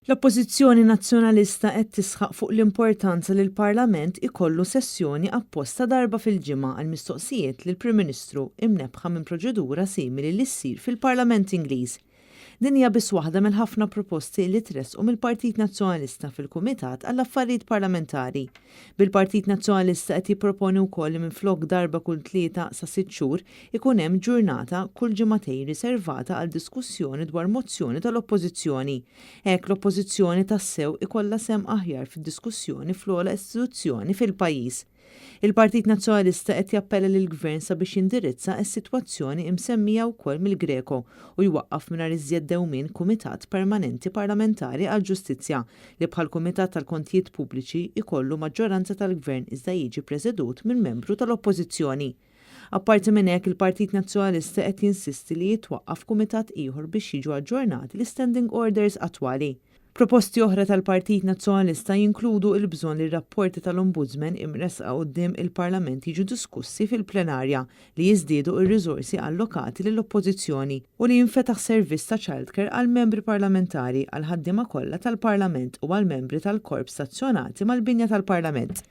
L-Oppożizzjoni Nazzjonalista qed tisħaq fuq l-importanza li l-Parlament ikollu sessjoni apposta darba fil-ġimgħa għal mistoqsijiet lill Prim Ministru imnebħa minn proċedura simili li ssir fil-Parlament Ingliż. Din hija biss waħda mill ħafna proposti li tressqu mill-Partit Nazzjonalista fil-Kumitat għall-Affarijiet Parlamentari. Bil-Partit Nazzjonalista qed jipproponi wkoll li minflok darba kull 3 sa 6 xhur ikun hemm ġurnata kull ġimagħtejn riservata għal diskussjoni dwar mozzjoni tal-Oppożizzjoni. Hekk l-Oppożizzjoni tassew ikollha sehem aħjar fid-diskussjoni fl-ogħla istituzzjoni fil-pajjiż. Il-Partit Nazzjonalista qed jappella lill-Gvern sabiex jindirizza s-sitwazzjoni imsemmija wkoll mill-Greco u jwaqqaf mingħajr iżjed dewmien Kumitat Permanenti Parlamentari għall-Ġustizzja li bħal Kumitat tal-Kontijiet Pubbliċi ikollu maġġoranza tal-Gvern iżda jiġi preżedut minn membru tal-Oppożizzjoni. Apparti minn hekk il-Partit Nazzjonalista qed jinsisti li jitwaqqaf kumitat ieħor biex jiġu aġġornati l-standing orders attwali. Proposti oħra tal-Partit Nazzjonalista jinkludu l-bżonn li r-rapporti tal-Ombudsman imresqa quddiem il-Parlament jiġu diskussi fil-plenarja li jiżdiedu r-riżorsi allokati lill-Oppożizzjoni u li jinfetaħ servizz ta' childcare għal membri parlamentari għal ħaddiema kollha tal-Parlament u għal membri tal-korp stazzjonati mal-binja tal-Parlament.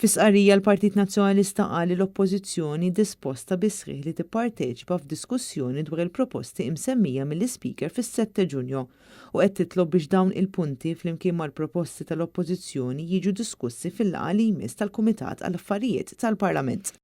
Fis-qarrija l-Partit Nazzjonalista qal li l-Oppożizzjoni disposta bisħieħ li tipparteċipa f'diskussjoni dwar il-proposti imsemmija mill-Ispeaker fis-7 Ġunju u qed titlob biex dawn il-punti flimkien mal-proposti tal-Oppożizzjoni jiġu diskussi fil-laqgħa li jmiss tal-Kumitat għall-Affarijiet tal-Parlament.